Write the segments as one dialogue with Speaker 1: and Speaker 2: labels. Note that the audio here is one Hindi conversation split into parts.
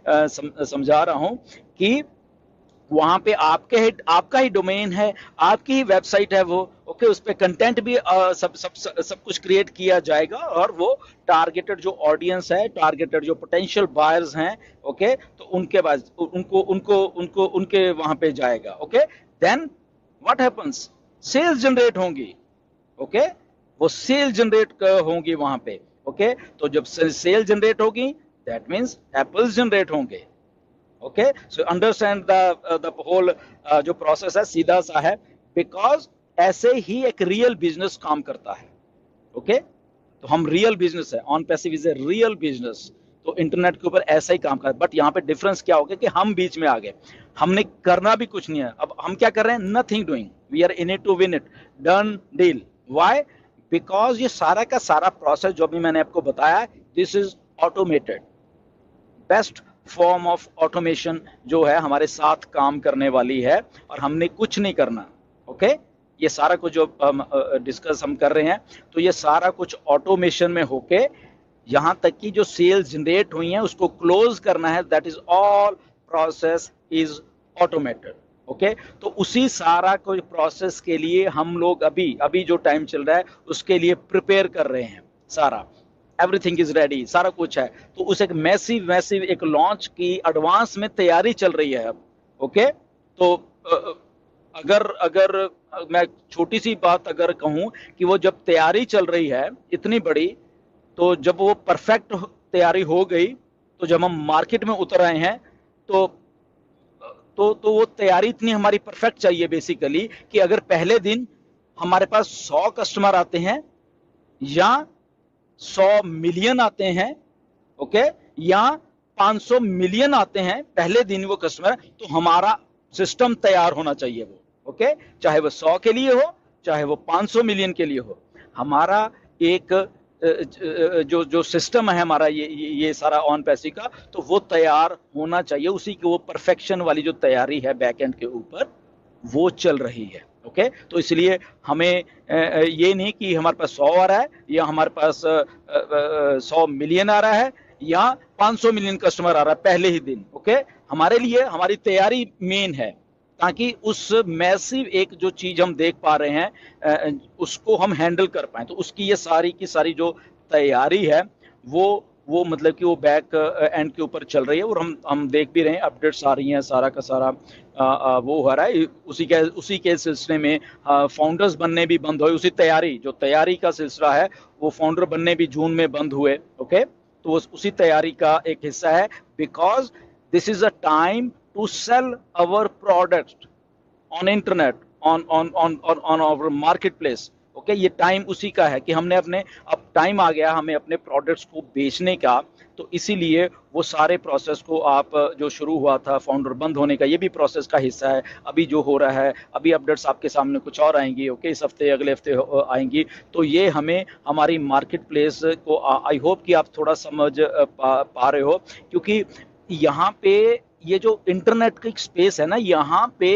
Speaker 1: समझा रहा हूं कि वहां पे आपका ही डोमेन है, आपकी ही वेबसाइट है वो, ओके, उस पे कंटेंट भी सब कुछ क्रिएट किया जाएगा, और वो टारगेटेड जो ऑडियंस है, टारगेटेड जो पोटेंशियल बायर्स हैं, ओके, तो उनके पास उनको उनको उनको उनके वहां पे जाएगा, okay. Then what happens, sales generate होंगी, ओके, वो सेल जनरेट होंगी वहां पे, ओके। तो जब सेल जनरेट होगी, दैट मींस एप्पल्स जनरेट होंगे, okay. So understand the whole जो प्रोसेस है, सीधा सा है, बिकॉज ऐसे ही एक रियल बिजनेस काम करता है, ओके। तो हम रियल बिजनेस है, on passive is a real business, तो इंटरनेट के ऊपर ऐसा ही काम कर, बट यहाँ पे डिफरेंस क्या हो गया कि हम बीच में आ गए, हमने करना भी कुछ नहीं है, अब हम क्या कर रहे हैं, nothing doing, we are in it to win it, done deal. Why? Because ये सारा का सारा प्रोसेस जो भी मैंने आपको बताया, this is automated, best form of automation जो है हमारे साथ काम करने वाली है, और हमने कुछ नहीं करना, ओके। ये सारा कुछ जो डिस्कस हम कर रहे हैं, तो ये सारा कुछ ऑटोमेशन में होके यहां तक कि जो सेल्स जनरेट हुई हैं उसको क्लोज करना है, that is all process is automated, okay. तो उसी सारा कोई प्रोसेस के लिए हम लोग अभी अभी जो टाइम चल रहा है उसके लिए प्रिपेयर कर रहे हैं, सारा एवरीथिंग इज रेडी, सारा कुछ है। तो उस एक मैसिव एक लॉन्च की एडवांस में तैयारी चल रही है अब, ओके। तो अगर अगर मैं छोटी सी बात अगर कहूं कि वो जब तैयारी चल रही है इतनी बड़ी, तो जब वो परफेक्ट तैयारी हो गई, तो जब हम मार्केट में उतर आए हैं, तो वो तैयारी इतनी हमारी परफेक्ट चाहिए बेसिकली, कि अगर पहले दिन हमारे पास 100 कस्टमर आते हैं, या 100 मिलियन आते हैं, ओके, या 500 मिलियन आते हैं पहले दिन वो कस्टमर, तो हमारा सिस्टम तैयार होना चाहिए वो, ओके। चाहे वो 100 के लिए हो, चाहे वो 500 मिलियन के लिए हो, हमारा एक जो जो सिस्टम है हमारा, ये सारा ऑन पैसिव का, तो वो तैयार होना चाहिए, उसी की वो परफेक्शन वाली जो तैयारी है बैक एंड के ऊपर, वो चल रही है, ओके। तो इसलिए हमें ये नहीं कि हमारे पास 100 आ रहा है, या हमारे पास 100 मिलियन आ रहा है, या 500 मिलियन कस्टमर आ रहा है पहले ही दिन, ओके। हमारे लिए हमारी तैयारी मेन है, ताकि उस मैसिव एक जो चीज हम देख पा रहे हैं उसको हम हैंडल कर पाए। तो उसकी ये सारी की सारी जो तैयारी है, वो मतलब कि वो बैक एंड के ऊपर चल रही है, और हम देख भी रहे हैं, अपडेट्स आ रही हैं, सारा का सारा वो हो रहा है। उसी के सिलसिले में फाउंडर्स बनने भी बंद हुए, उसी तैयारी का सिलसिला है, वो फाउंडर बनने भी जून में बंद हुए, ओके। तो उसी तैयारी का एक हिस्सा है, because this is a time to sell our product on internet, on our marketplace, okay. ये टाइम उसी का है कि हमने अब टाइम आ गया हमें अपने प्रोडक्ट्स को बेचने का। तो इसीलिए वो सारे प्रोसेस को आप जो शुरू हुआ था फाउंडर बंद होने का, ये भी प्रोसेस का हिस्सा है अभी जो हो रहा है। अभी अपडेट्स आपके सामने कुछ और आएंगी, ओके, इस हफ्ते अगले हफ्ते आएंगी। तो ये हमें हमारी मार्केट प्लेस को आई होप कि आप थोड़ा समझ पा रहे हो, क्योंकि यहाँ पे ये जो इंटरनेट की स्पेस है ना, यहाँ पे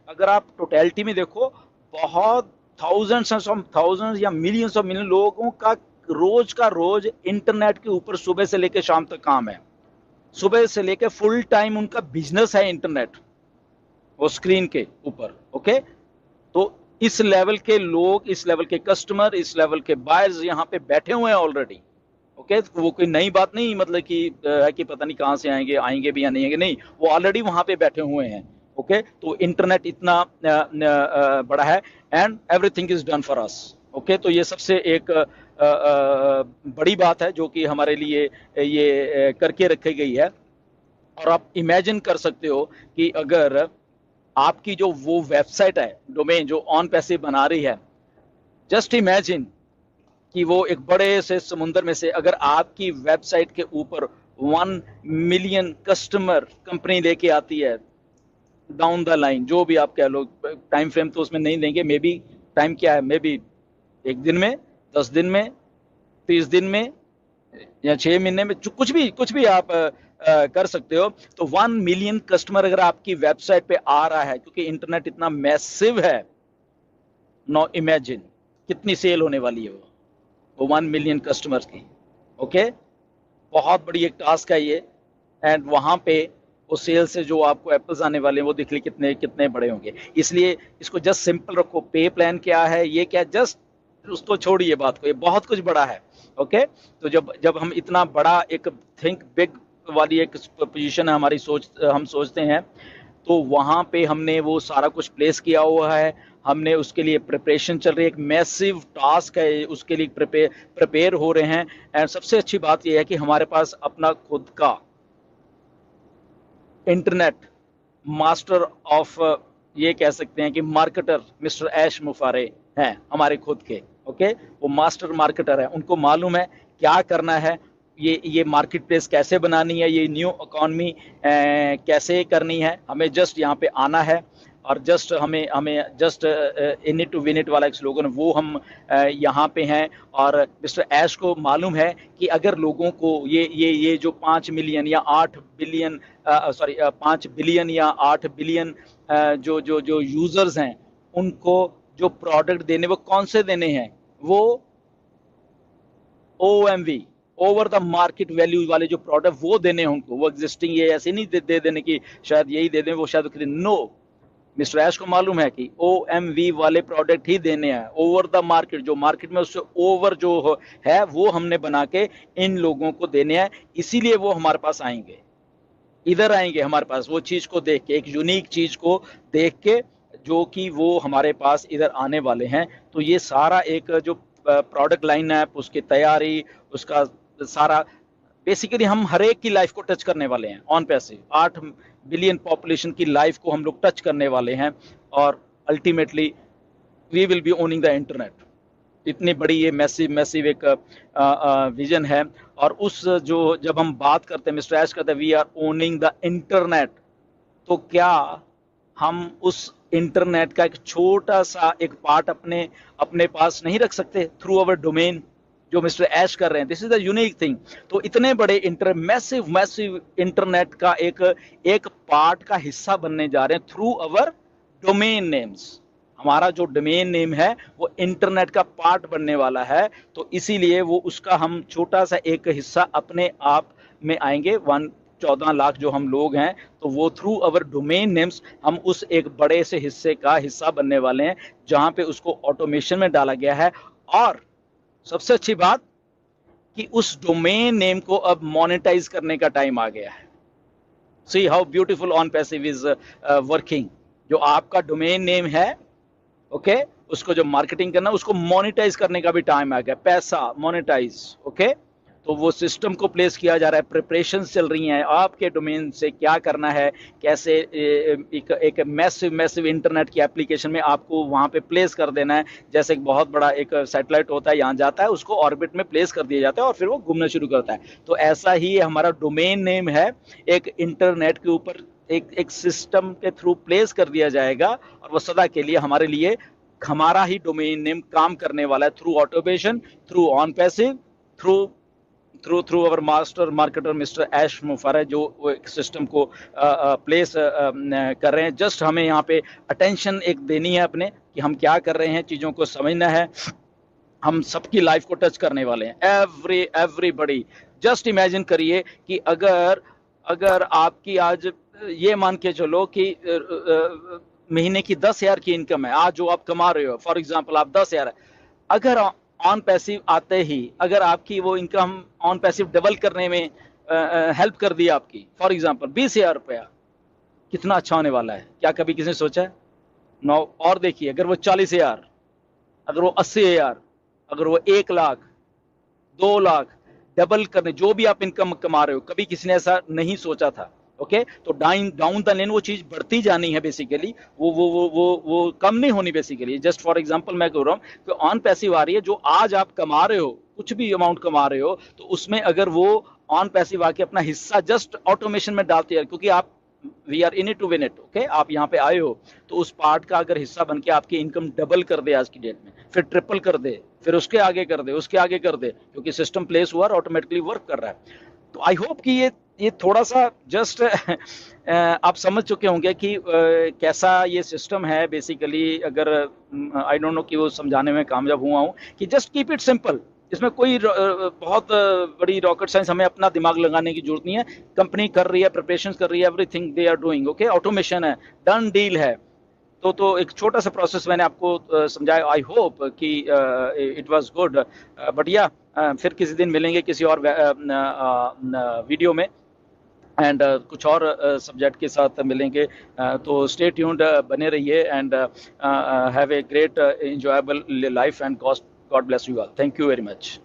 Speaker 1: अगर आप टोटलिटी में देखो, बहुत थाउजेंड्स या मिलियंस ऑफ मिलियन लोगों का रोज इंटरनेट के ऊपर सुबह से लेकर शाम तक काम है, सुबह से लेकर फुल टाइम उनका बिजनेस है इंटरनेट, वो स्क्रीन के ऊपर, ओके। तो इस लेवल के लोग, इस लेवल के कस्टमर, इस लेवल के बायर्स यहाँ पे बैठे हुए हैं ऑलरेडी, ओके। वो कोई नई बात नहीं, मतलब कि है कि पता नहीं कहां से आएंगे भी या नहीं आएंगे, नहीं, वो ऑलरेडी वहां पे बैठे हुए हैं, ओके। तो इंटरनेट इतना बड़ा है, and everything is done for us, okay. तो ये सबसे एक बड़ी बात है जो कि हमारे लिए ये करके रखी गई है। और आप इमेजिन कर सकते हो कि अगर आपकी जो वो वेबसाइट है, डोमेन जो ऑन पैसिव बना रही है, जस्ट इमेजिन कि वो एक बड़े से समुद्र में से अगर आपकी वेबसाइट के ऊपर 1 मिलियन कस्टमर कंपनी लेके आती है डाउन द लाइन, जो भी आप कह लो, टाइम फ्रेम तो उसमें नहीं देंगे, मे बी टाइम क्या है, मे बी 1 दिन में, 10 दिन में, 30 दिन में, या 6 महीने में, कुछ भी आप कर सकते हो। तो 1 मिलियन कस्टमर अगर आपकी वेबसाइट पे आ रहा है, क्योंकि इंटरनेट इतना मैसिव है, नो इमेजिन कितनी सेल होने वाली है वो 1 मिलियन कस्टमर्स की, ओके। बहुत बड़ी एक टास्क है ये, एंड वहां पे वो सेल से जो आपको एप्पल्स आने वाले हैं वो देख ली कितने कितने बड़े होंगे। इसलिए इसको जस्ट सिंपल रखो, पे प्लान क्या है, ये क्या, जस्ट उसको छोड़िए बात को, ये बहुत कुछ बड़ा है। ओके, तो जब जब हम इतना बड़ा एक थिंक बिग वाली एक पोजीशन है हमारी, सोच हम सोचते हैं, तो वहां पे हमने वो सारा कुछ प्लेस किया हुआ है, हमने उसके लिए प्रिपरेशन चल रही है, एक मैसिव टास्क है, उसके लिए प्रिपेयर हो रहे हैं। एंड सबसे अच्छी बात यह है कि हमारे पास अपना खुद का इंटरनेट मास्टर ऑफ, ये कह सकते हैं कि मार्केटर मिस्टर ऐश मुफारे हैं हमारे खुद के। ओके, वो मास्टर मार्केटर है, उनको मालूम है क्या करना है, ये मार्केट प्लेस कैसे बनानी है, ये न्यू इकॉनमी कैसे करनी है। हमें जस्ट यहाँ पे आना है और जस्ट हमें हमें just in it to win it वाला एक स्लोगन, वो हम यहाँ पे हैं। और मिस्टर ऐश को मालूम है कि अगर लोगों को ये जो 5 मिलियन या 8 बिलियन, सॉरी 5 बिलियन या 8 बिलियन जो जो जो यूजर्स हैं, उनको जो प्रोडक्ट देने, वो कौन से देने हैं, वो OMV, over the market value वाले जो प्रोडक्ट वो देने हैं उनको, वो एग्जिस्टिंग ये ऐसे नहीं दे देने की शायद यही दे दें, वो शायद नो, मिस्टर ऐश को मालूम है कि OMV वाले प्रोडक्ट ही देने हैं ओवर द मार्केट, जो मार्केट में उससे ओवर जो है वो हमने बना के इन लोगों को देने हैं। इसीलिए वो हमारे पास आएंगे, इधर आएंगे हमारे पास, वो चीज को देख के, एक यूनिक चीज को देख के, जो कि वो हमारे पास इधर आने वाले हैं। तो ये सारा एक जो प्रोडक्ट लाइन है, उसकी तैयारी, उसका सारा, बेसिकली हम हर एक की लाइफ को टच करने वाले हैं ऑन पैसिव। 8 बिलियन पॉपुलेशन की लाइफ को हम लोग टच करने वाले हैं, और ultimately we will be owning the internet. इतनी बड़ी ये मैसिव मैसिव एक विजन है। और उस जो जब हम बात करते हैं, मिस्टर ऐश कहते हैं we are owning the internet, तो क्या हम उस इंटरनेट का एक छोटा सा एक पार्ट अपने अपने पास नहीं रख सकते थ्रू अवर डोमेन, जो मिस्टर ऐश कर रहे हैं? This is the unique thing. तो इतने बड़े मैसिव मैसिव इंटरनेट का एक एक पार्ट का हिस्सा बनने जा रहे हैं थ्रू अवर डोमेन नेम्स। हमारा जो डोमेन नेम है वो इंटरनेट का पार्ट बनने वाला है, तो इसीलिए वो उसका हम छोटा सा एक हिस्सा अपने आप में आएंगे। 14 लाख जो हम लोग हैं, तो वो थ्रू अवर डोमेन नेम्स हम उस एक बड़े से हिस्से का हिस्सा बनने वाले हैं, जहां पे उसको ऑटोमेशन में डाला गया है। और सबसे अच्छी बात कि उस डोमेन नेम को अब मोनेटाइज करने का टाइम आ गया है। See how beautiful on passive is working. जो आपका डोमेन नेम है, ओके, उसको जो मार्केटिंग करना, उसको मोनेटाइज करने का भी टाइम आ गया, पैसा मोनेटाइज। ओके, तो वो सिस्टम को प्लेस किया जा रहा है, प्रिपरेशन चल रही हैं, आपके डोमेन से क्या करना है, कैसे एक मैसिव मैसिव इंटरनेट की एप्लीकेशन में आपको वहां पे प्लेस कर देना है। जैसे एक बहुत बड़ा एक सैटेलाइट होता है, यहाँ जाता है, उसको ऑर्बिट में प्लेस कर दिया जाता है और फिर वो घूमना शुरू करता है। तो ऐसा ही हमारा डोमेन नेम है, एक इंटरनेट के ऊपर एक सिस्टम के थ्रू प्लेस कर दिया जाएगा, और वो सदा के लिए हमारे लिए, हमारा ही डोमेन नेम काम करने वाला है through automation, through on passive, through through through our master marketer mister ऐश मुफारा, जो एक सिस्टम को प्लेस कर रहे हैं। जस्ट हमें यहाँ पे अटेंशन एक देनी है अपने, कि हम क्या कर रहे हैं, चीज़ों को समझना है। हम सबकी लाइफ को टच करने वाले हैं, एवरीबडी। जस्ट इमेजिन करिए कि अगर अगर आपकी आज, ये मान के चलो कि महीने की 10,000 की इनकम है आज, जो आप कमा रहे हो, फॉर एग्जांपल आप 10,000 है, अगर ऑन पैसिव आते ही अगर आपकी वो इनकम ऑन पैसिव डबल करने में हेल्प कर दी आपकी, फॉर एग्जांपल 20,000 रुपया, कितना अच्छा होने वाला है। क्या कभी किसी ने सोचा है? नो। और देखिए, अगर वो 40,000, अगर वो 80,000, अगर वो 1 लाख, 2 लाख, डबल करने, जो भी आप इनकम कमा रहे हो, कभी किसी ने ऐसा नहीं सोचा था। ओके, तो डाउन द लेन वो चीज बढ़ती जानी है बेसिकली, वो कम नहीं होनी बेसिकली। जस्ट फॉर एग्जांपल मैं कह रहा हूँ कि ऑन पैसिव आ रही है, जो आज आप कमा रहे हो, कुछ भी अमाउंट कमा रहे हो, तो उसमें अगर वो ऑन पैसिव आके अपना हिस्सा जस्ट ऑटोमेशन में डालती है, क्योंकि आप, we are in it to win it, okay, आप यहाँ पे आए हो, तो उस पार्ट का अगर हिस्सा बन के आपकी इनकम डबल कर दे आज की डेट में, फिर ट्रिपल कर दे, फिर उसके आगे कर दे, उसके आगे कर दे, क्योंकि सिस्टम प्लेस हुआ और ऑटोमेटिकली वर्क कर रहा है। तो आई होप कि ये थोड़ा सा जस्ट आप समझ चुके होंगे कि कैसा ये सिस्टम है बेसिकली। अगर आई डोंट नो कि वो समझाने में कामयाब हुआ हूँ, कि जस्ट कीप इट सिंपल। इसमें कोई बहुत बड़ी रॉकेट साइंस हमें अपना दिमाग लगाने की जरूरत नहीं है। कंपनी कर रही है, प्रिपरेशन कर रही है, everything they are doing, okay, automation है, डन डील है। तो एक छोटा सा प्रोसेस मैंने आपको समझाया। आई होप कि इट वाज गुड। बट या फिर किसी दिन मिलेंगे किसी और वीडियो में, एंड कुछ और सब्जेक्ट के साथ मिलेंगे। तो स्टे ट्यून्ड, बने रहिए, and have a great enjoyable life, and God bless you all. Thank you very much.